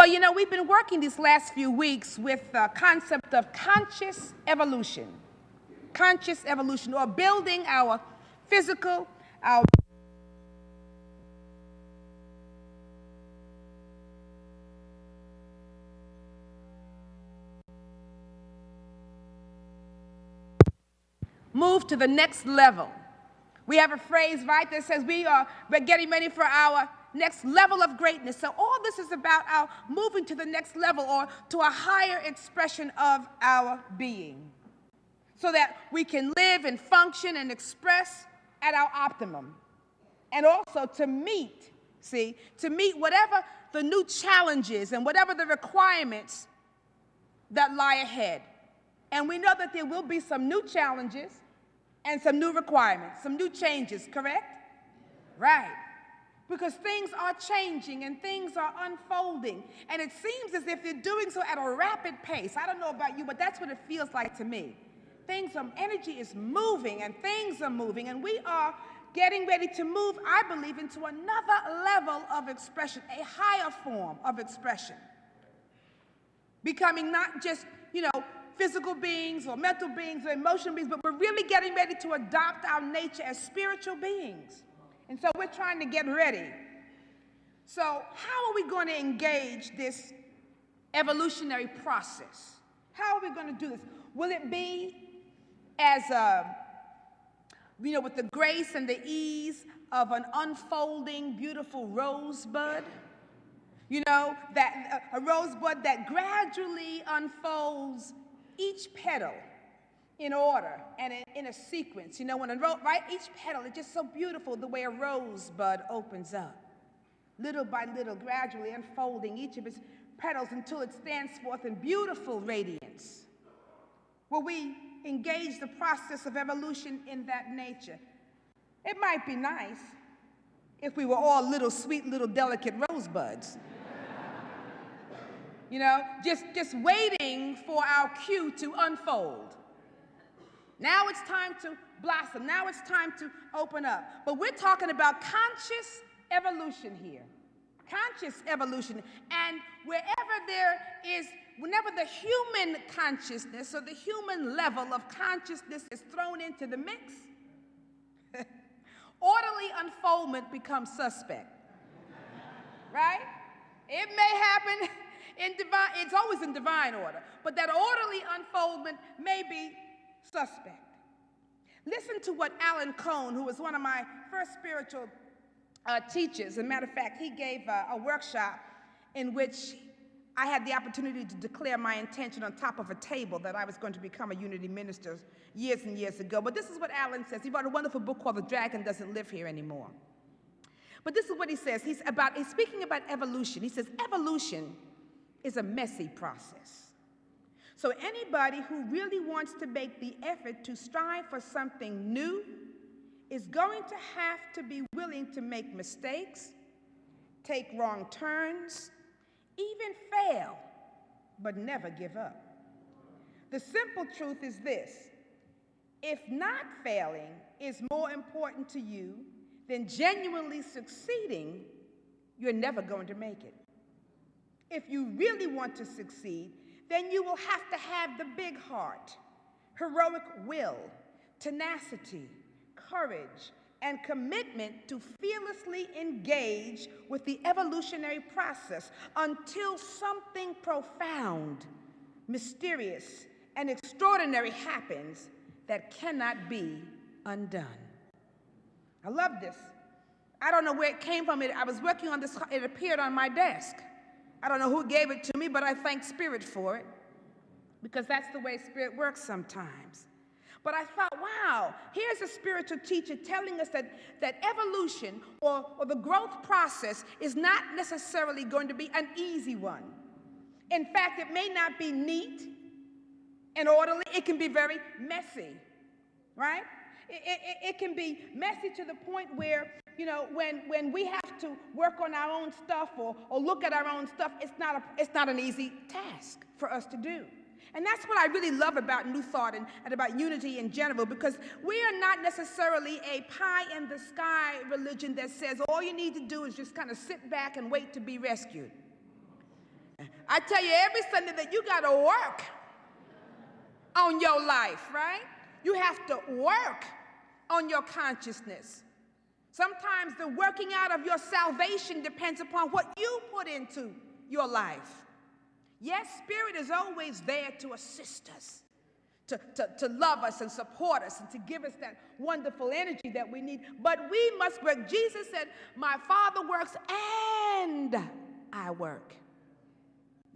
Well, you know, we've been working these last few weeks with the concept of conscious evolution, or building our physical, our move to the next level. We have a phrase, right, that says we're getting ready for our next level of greatness. So all this is about our moving to the next level, or to a higher expression of our being, so that we can live and function and express at our optimum. And also to meet whatever the new challenges and whatever the requirements that lie ahead. And we know that there will be some new challenges and some new requirements, some new changes, correct? Right. Because things are changing and things are unfolding. And it seems as if they're doing so at a rapid pace. I don't know about you, but that's what it feels like to me. Energy is moving, and things are moving, and we are getting ready to move, I believe, into another level of expression, a higher form of expression. Becoming not just, physical beings or mental beings or emotional beings, but we're really getting ready to adopt our nature as spiritual beings. And so we're trying to get ready. So how are we going to engage this evolutionary process? How are we going to do this? Will it be as, with the grace and the ease of an unfolding, beautiful rosebud? That a rosebud that gradually unfolds each petal in order and in a sequence. Each petal is just so beautiful, the way a rosebud opens up, little by little, gradually unfolding each of its petals until it stands forth in beautiful radiance. Will we engage the process of evolution in that nature? It might be nice if we were all little sweet, little delicate rosebuds. Just waiting for our cue to unfold. Now it's time to blossom. Now it's time to open up. But we're talking about conscious evolution here. Conscious evolution. And whenever the human consciousness or the human level of consciousness is thrown into the mix, orderly unfoldment becomes suspect. Right? It may happen it's always in divine order, but that orderly unfoldment may be suspect. Listen to what Alan Cohn, who was one of my first spiritual teachers, as a matter of fact, he gave a workshop in which I had the opportunity to declare my intention on top of a table that I was going to become a unity minister years and years ago. But this is what Alan says. He wrote a wonderful book called The Dragon Doesn't Live Here Anymore. But this is what he says. He's speaking about evolution. He says, evolution is a messy process. So anybody who really wants to make the effort to strive for something new is going to have to be willing to make mistakes, take wrong turns, even fail, but never give up. The simple truth is this: if not failing is more important to you than genuinely succeeding, you're never going to make it. If you really want to succeed, then you will have to have the big heart, heroic will, tenacity, courage, and commitment to fearlessly engage with the evolutionary process until something profound, mysterious, and extraordinary happens that cannot be undone. I love this. I don't know where it came from. I was working on this. It appeared on my desk. I don't know who gave it to me, but I thank Spirit for it, because that's the way Spirit works sometimes. But I thought, wow, here's a spiritual teacher telling us that evolution or the growth process is not necessarily going to be an easy one. In fact, it may not be neat and orderly. It can be very messy, right? It can be messy to the point where, when we have to work on our own stuff or look at our own stuff, it's not an easy task for us to do. And that's what I really love about New Thought and about unity in general, because we are not necessarily a pie-in-the-sky religion that says all you need to do is just kind of sit back and wait to be rescued. I tell you every Sunday that you got to work on your life, right? You have to work on your consciousness. Sometimes the working out of your salvation depends upon what you put into your life. Yes, Spirit is always there to assist us, to love us and support us and to give us that wonderful energy that we need. But we must work. Jesus said, my Father works and I work.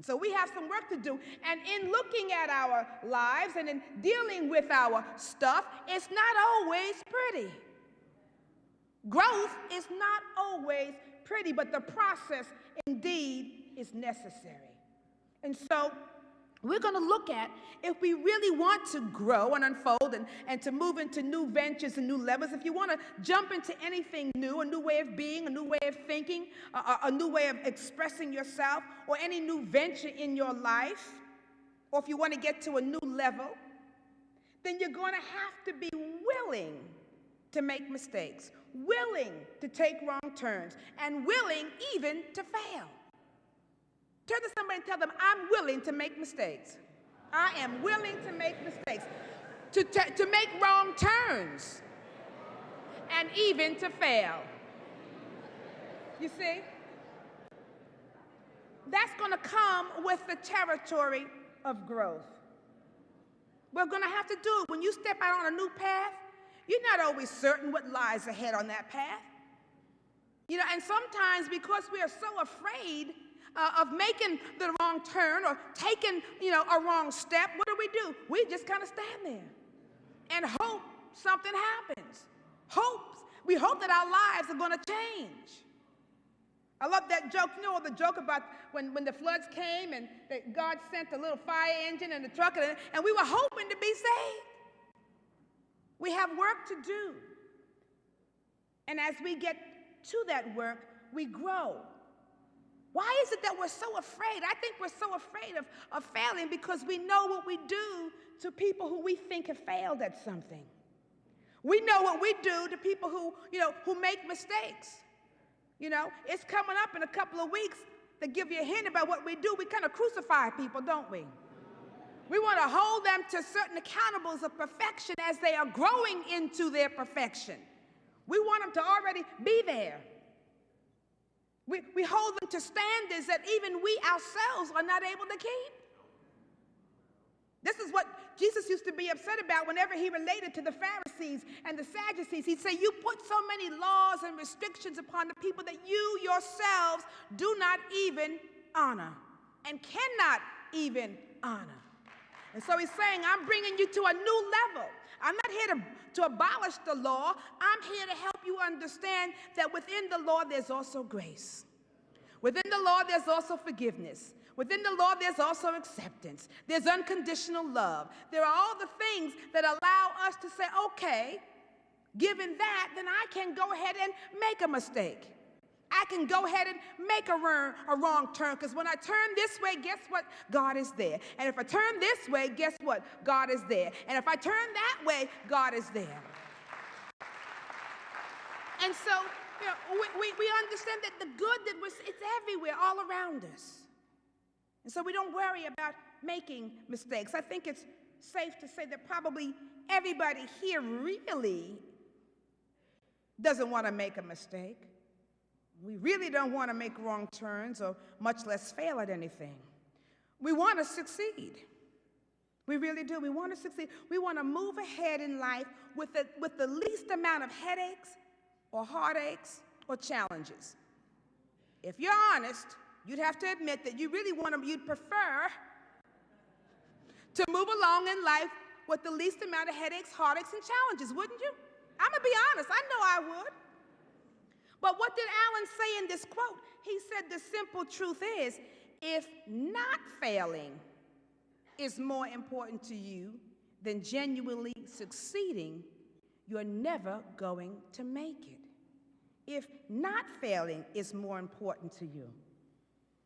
So we have some work to do. And in looking at our lives and in dealing with our stuff, it's not always pretty. Growth is not always pretty, but the process indeed is necessary. And so we're going to look at if we really want to grow and unfold and to move into new ventures and new levels, if you want to jump into anything new, a new way of being, a new way of thinking, a new way of expressing yourself, or any new venture in your life, or if you want to get to a new level, then you're going to have to be willing to make mistakes, willing to take wrong turns, and willing even to fail. Turn to somebody and tell them, I'm willing to make mistakes. I am willing to make mistakes, to make wrong turns, and even to fail. You see? That's going to come with the territory of growth. We're going to have to do it. When you step out on a new path, you're not always certain what lies ahead on that path. You know, and sometimes because we are so afraid of making the wrong turn or taking, a wrong step, what do? We just kind of stand there and hope something happens. We hope that our lives are going to change. I love that joke. You know the joke about when the floods came and that God sent a little fire engine in the truck and we were hoping to be saved. We have work to do. And as we get to that work, we grow. Why is it that we're so afraid? I think we're so afraid of failing because we know what we do to people who we think have failed at something. We know what we do to people who make mistakes. It's coming up in a couple of weeks to give you a hint about what we do. We kind of crucify people, don't we? We want to hold them to certain accountables of perfection as they are growing into their perfection. We want them to already be there. We hold them to standards that even we ourselves are not able to keep. This is what Jesus used to be upset about whenever he related to the Pharisees and the Sadducees. He'd say, you put so many laws and restrictions upon the people that you yourselves do not even honor and cannot even honor. And so he's saying, I'm bringing you to a new level. I'm not here to abolish the law. I'm here to help you understand that within the law, there's also grace. Within the law, there's also forgiveness. Within the law, there's also acceptance. There's unconditional love. There are all the things that allow us to say, okay, given that, then I can go ahead and make a mistake. I can go ahead and make a wrong turn, because when I turn this way, guess what? God is there. And if I turn this way, guess what? God is there. And if I turn that way, God is there. And so, we understand that the good it's everywhere, all around us. And so we don't worry about making mistakes. I think it's safe to say that probably everybody here really doesn't want to make a mistake. We really don't want to make wrong turns or much less fail at anything. We want to succeed. We really do. We want to succeed. We want to move ahead in life with the least amount of headaches or heartaches or challenges. If you're honest, you'd have to admit that you'd prefer to move along in life with the least amount of headaches, heartaches, and challenges, wouldn't you? I'm going to be honest. I know I would. But what did Alan say in this quote? He said the simple truth is, if not failing is more important to you than genuinely succeeding, you're never going to make it. If not failing is more important to you.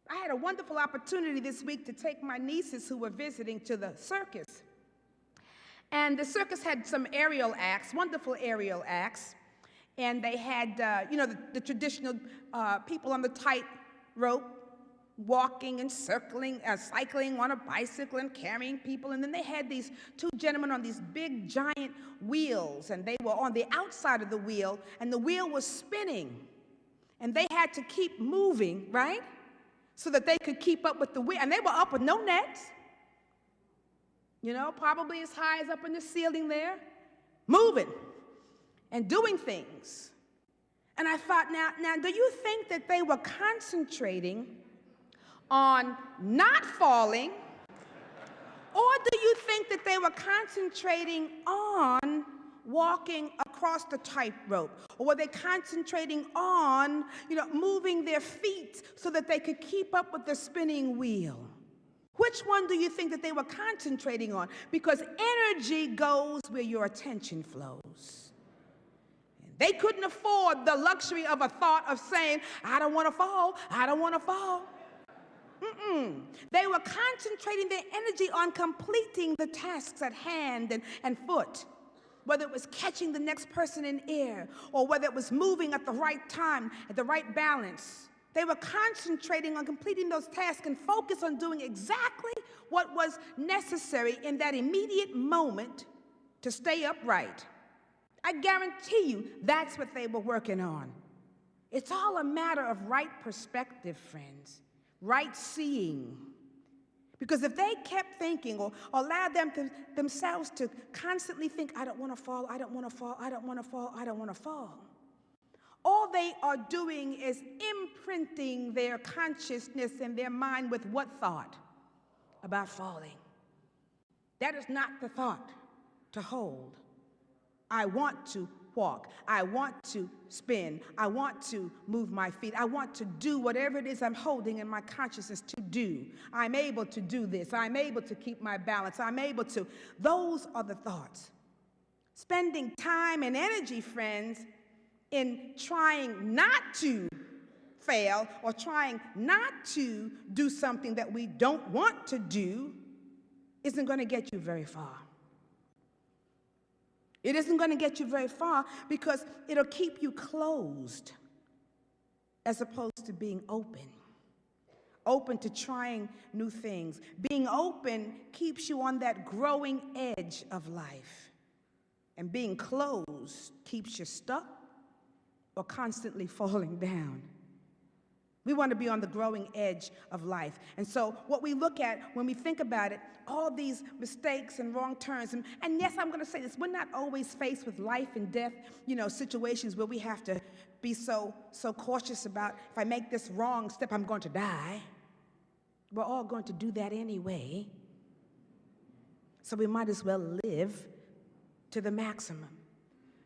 I had a wonderful opportunity this week to take my nieces who were visiting to the circus. And the circus had some aerial acts, wonderful aerial acts. And they had, the traditional people on the tight rope, walking and cycling on a bicycle and carrying people. And then they had these two gentlemen on these big giant wheels, and they were on the outside of the wheel, and the wheel was spinning. And they had to keep moving, right? So that they could keep up with the wheel. And they were up with no nets, probably as high as up in the ceiling there, moving and doing things. And I thought, now, do you think that they were concentrating on not falling, or do you think that they were concentrating on walking across the tightrope? Or were they concentrating on, moving their feet so that they could keep up with the spinning wheel? Which one do you think that they were concentrating on? Because energy goes where your attention flows. They couldn't afford the luxury of a thought of saying, I don't want to fall, I don't want to fall. They were concentrating their energy on completing the tasks at hand and foot, whether it was catching the next person in air or whether it was moving at the right time, at the right balance. They were concentrating on completing those tasks and focused on doing exactly what was necessary in that immediate moment to stay upright. I guarantee you that's what they were working on. It's all a matter of right perspective, friends, right seeing. Because if they kept thinking or allowed themselves to constantly think, I don't want to fall, I don't want to fall, I don't want to fall, I don't want to fall, all they are doing is imprinting their consciousness and their mind with what thought? About falling. That is not the thought to hold. I want to walk. I want to spin. I want to move my feet. I want to do whatever it is I'm holding in my consciousness to do. I'm able to do this. I'm able to keep my balance. I'm able to. Those are the thoughts. Spending time and energy, friends, in trying not to fail or trying not to do something that we don't want to do isn't going to get you very far. It isn't going to get you very far because it'll keep you closed as opposed to being open to trying new things. Being open keeps you on that growing edge of life. And being closed keeps you stuck or constantly falling down. We want to be on the growing edge of life. And so what we look at when we think about it, all these mistakes and wrong turns, and yes, I'm going to say this, we're not always faced with life and death, situations where we have to be so cautious about, if I make this wrong step, I'm going to die. We're all going to do that anyway. So we might as well live to the maximum.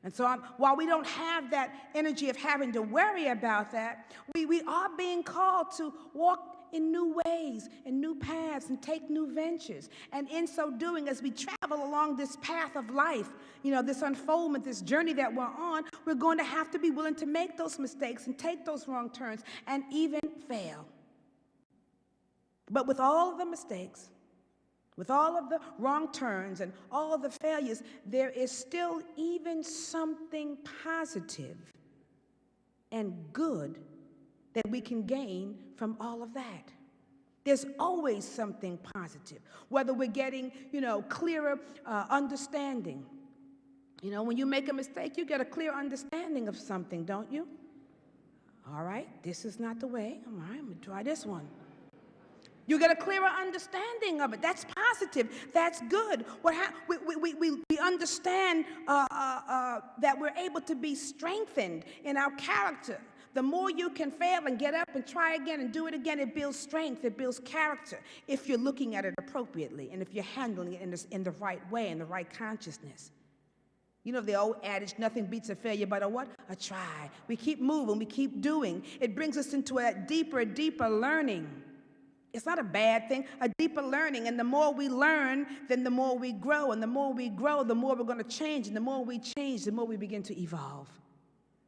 And so while we don't have that energy of having to worry about that, we are being called to walk in new ways, in new paths, and take new ventures. And in so doing, as we travel along this path of life, this unfoldment, this journey that we're on, we're going to have to be willing to make those mistakes and take those wrong turns and even fail. But with all of the mistakes, with all of the wrong turns and all of the failures, there is still even something positive and good that we can gain from all of that. There's always something positive, whether we're getting, clearer understanding. When you make a mistake, you get a clear understanding of something, don't you? All right, this is not the way. All right, I'm going to try this one. You get a clearer understanding of it. That's positive. That's good. We understand that we're able to be strengthened in our character. The more you can fail and get up and try again and do it again, it builds strength. It builds character if you're looking at it appropriately and if you're handling it in the right way, in the right consciousness. The old adage, nothing beats a failure but a what? A try. We keep moving. We keep doing. It brings us into a deeper learning. It's not a bad thing, a deeper learning. And the more we learn, then the more we grow. And the more we grow, the more we're going to change. And the more we change, the more we begin to evolve.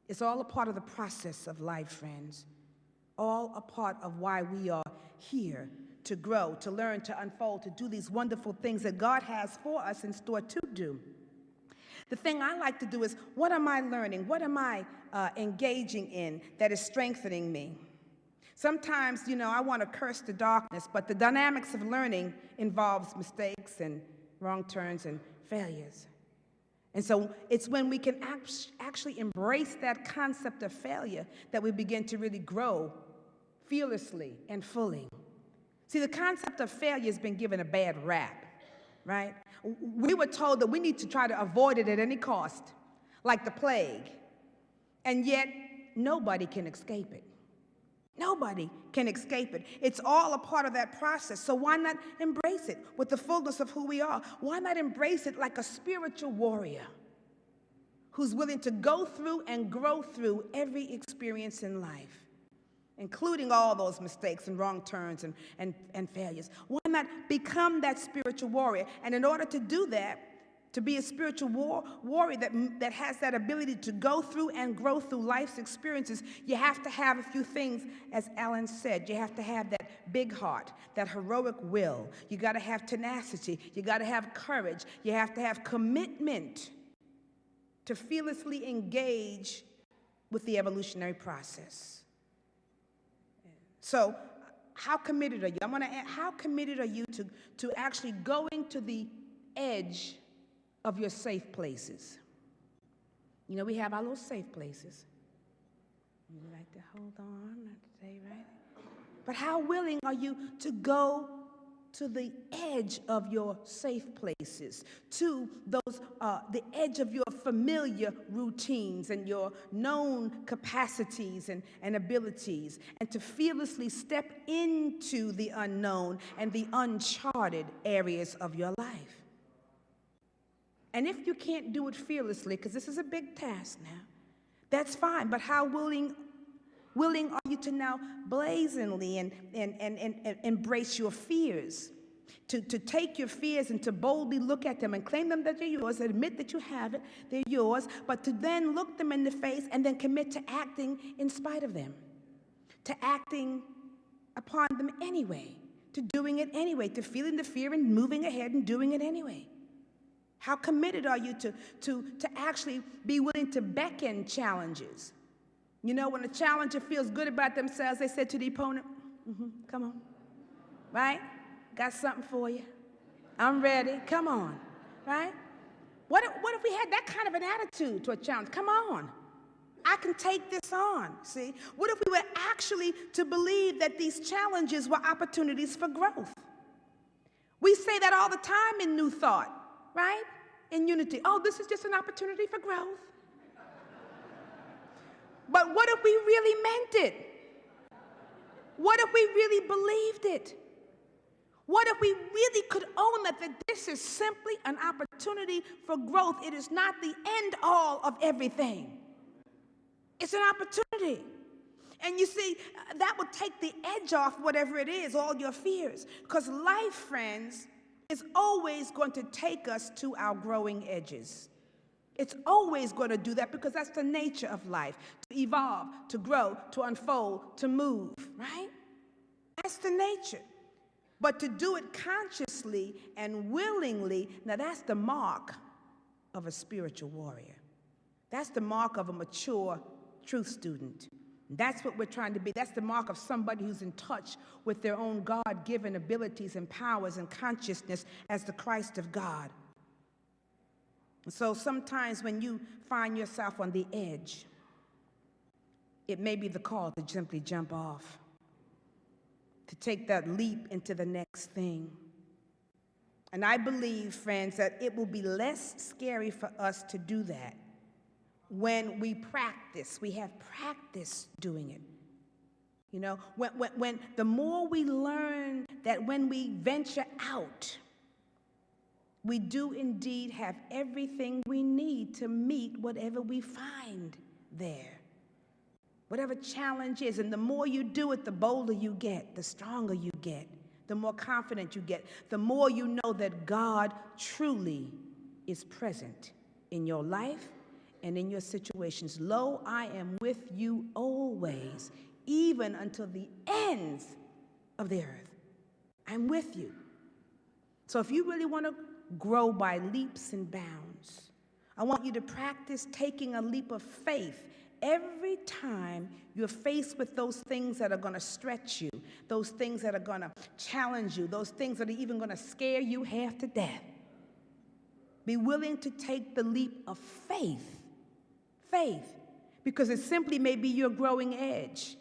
It's all a part of the process of life, friends. All a part of why we are here, to grow, to learn, to unfold, to do these wonderful things that God has for us in store to do. The thing I like to do is, what am I learning? What am I engaging in that is strengthening me? Sometimes, I want to curse the darkness, but the dynamics of learning involves mistakes and wrong turns and failures. And so it's when we can actually embrace that concept of failure that we begin to really grow fearlessly and fully. See, the concept of failure has been given a bad rap, right? We were told that we need to try to avoid it at any cost, like the plague. And yet, nobody can escape it. Nobody can escape it. It's all a part of that process. So why not embrace it with the fullness of who we are? Why not embrace it like a spiritual warrior who's willing to go through and grow through every experience in life, including all those mistakes and wrong turns and failures? Why not become that spiritual warrior? And in order to do that, to be a spiritual warrior that has that ability to go through and grow through life's experiences, you have to have a few things, as Alan said. You have to have that big heart, that heroic will. You got to have tenacity. You got to have courage. You have to have commitment to fearlessly engage with the evolutionary process. So, how committed are you? I'm going to ask, how committed are you to actually going to the edge of your safe places? We have our little safe places. We like to hold on and say, right? But how willing are you to go to the edge of your safe places, to those, the edge of your familiar routines and your known capacities and abilities, and to fearlessly step into the unknown and the uncharted areas of your life? And if you can't do it fearlessly, because this is a big task now, that's fine. But how willing are you to now blazingly and embrace your fears, to take your fears and to boldly look at them and claim them that they're yours, admit that you have it, they're yours, but to then look them in the face and then commit to acting in spite of them, to acting upon them anyway, to doing it anyway, to feeling the fear and moving ahead and doing it anyway? How committed are you to actually be willing to beckon challenges? When a challenger feels good about themselves, they said to the opponent, come on, right? Got something for you. I'm ready. Come on, right? What if we had that kind of an attitude to a challenge? Come on. I can take this on, see? What if we were actually to believe that these challenges were opportunities for growth? We say that all the time in New Thought, right? In Unity. Oh, this is just an opportunity for growth. But what if we really meant it? What if we really believed it? What if we really could own that this is simply an opportunity for growth? It is not the end all of everything. It's an opportunity. And you see, that would take the edge off whatever it is, all your fears. Because life, friends, is always going to take us to our growing edges. It's always going to do that because that's the nature of life, to evolve, to grow, to unfold, to move, right? That's the nature. But to do it consciously and willingly, now that's the mark of a spiritual warrior. That's the mark of a mature truth student. That's what we're trying to be. That's the mark of somebody who's in touch with their own God-given abilities and powers and consciousness as the Christ of God. And so sometimes when you find yourself on the edge, it may be the call to simply jump off, to take that leap into the next thing. And I believe, friends, that it will be less scary for us to do that when we practice. We have practice doing it. When the more we learn that when we venture out, we do indeed have everything we need to meet whatever we find there, whatever challenge is. And the more you do it, the bolder you get, the stronger you get, the more confident you get, the more you know that God truly is present in your life and in your situations. Lo, I am with you always, even until the ends of the earth. I'm with you. So if you really want to grow by leaps and bounds, I want you to practice taking a leap of faith every time you're faced with those things that are going to stretch you, those things that are going to challenge you, those things that are even going to scare you half to death, be willing to take the leap of faith. Faith. Because it simply may be your growing edge.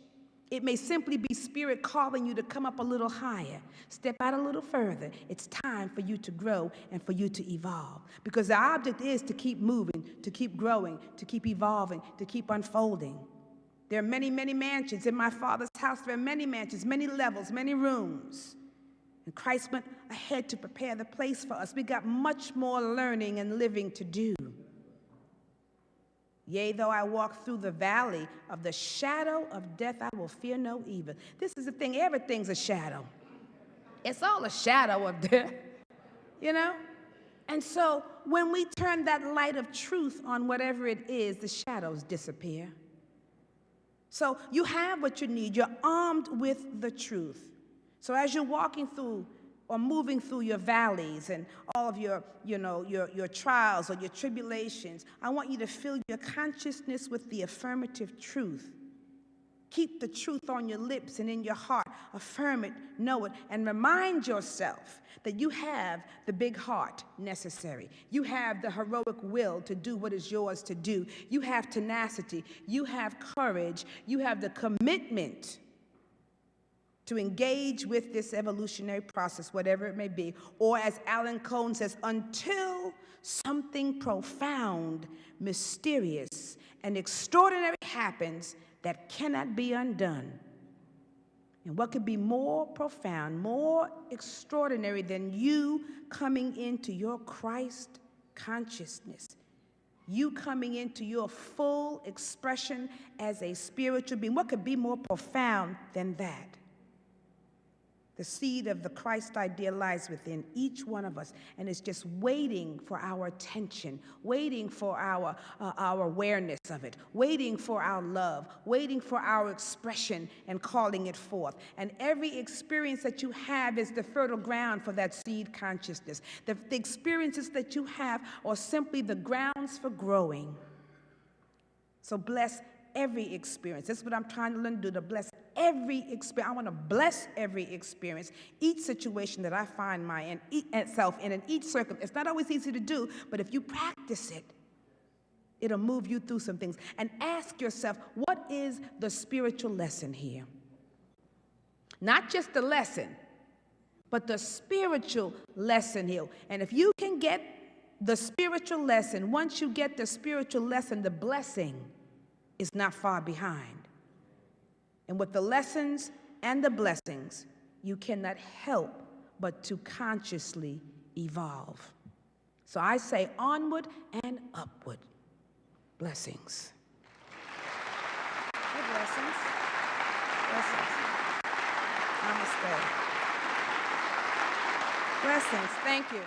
It may simply be Spirit calling you to come up a little higher, step out a little further. It's time for you to grow and for you to evolve. Because the object is to keep moving, to keep growing, to keep evolving, to keep unfolding. There are many, many mansions in my Father's house. There are many mansions, many levels, many rooms. And Christ went ahead to prepare the place for us. We got much more learning and living to do. Yea, though I walk through the valley of the shadow of death, I will fear no evil. This is the thing, everything's a shadow. It's all a shadow of death, you know? And so when we turn that light of truth on whatever it is, the shadows disappear. So you have what you need. You're armed with the truth. So as you're walking through or moving through your valleys and all of your trials or your tribulations, I want you to fill your consciousness with the affirmative truth. Keep the truth on your lips and in your heart. Affirm it, know it, and remind yourself that you have the big heart necessary. You have the heroic will to do what is yours to do. You have tenacity. You have courage. You have the commitment to engage with this evolutionary process, whatever it may be, or as Alan Cohn says, until something profound, mysterious, and extraordinary happens that cannot be undone. And what could be more profound, more extraordinary than you coming into your Christ consciousness, you coming into your full expression as a spiritual being? What could be more profound than that? The seed of the Christ idea lies within each one of us, and it's just waiting for our attention, waiting for our awareness of it, waiting for our love, waiting for our expression and calling it forth. And every experience that you have is the fertile ground for that seed consciousness. The experiences that you have are simply the grounds for growing. So bless every experience. That's what I'm trying to learn to do, to bless every experience. I want to bless every experience, each situation that I find myself in, and each circumstance. It's not always easy to do, but if you practice it, it'll move you through some things. And ask yourself, what is the spiritual lesson here? Not just the lesson, but the spiritual lesson here. And if you can get the spiritual lesson, once you get the spiritual lesson, the blessing is not far behind. And with the lessons and the blessings, you cannot help but to consciously evolve. So I say onward and upward. Blessings. Hey, blessings. Blessings. Namaste. Blessings. Thank you.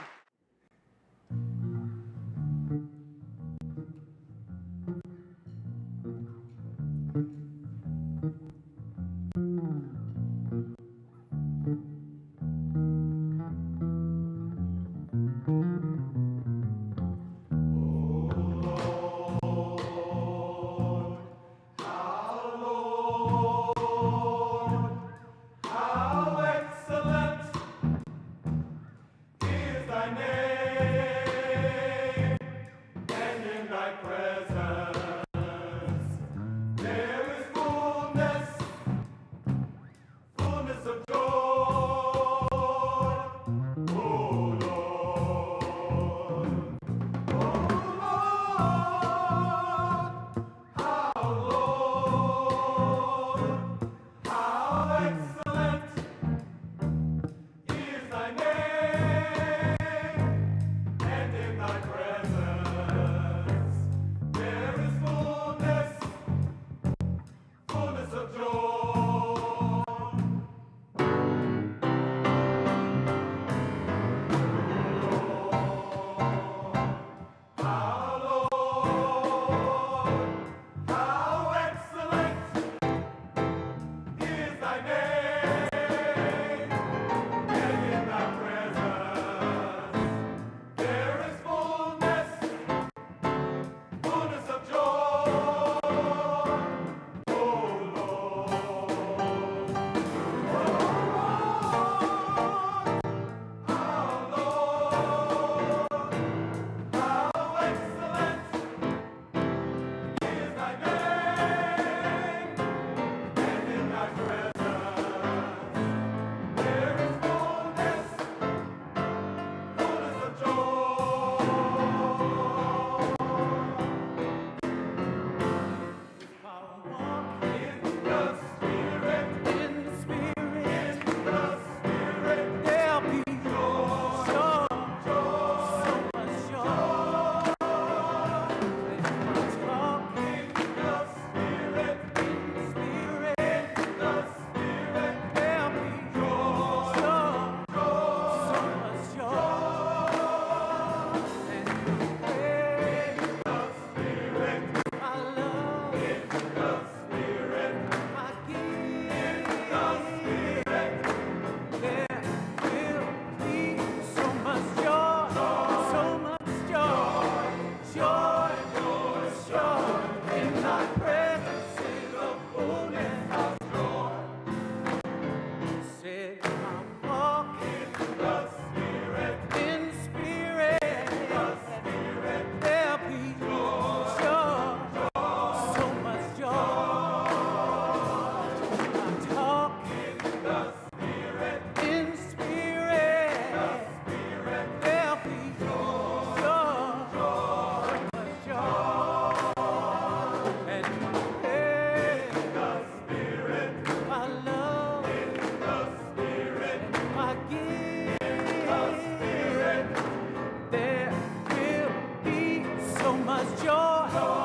joy.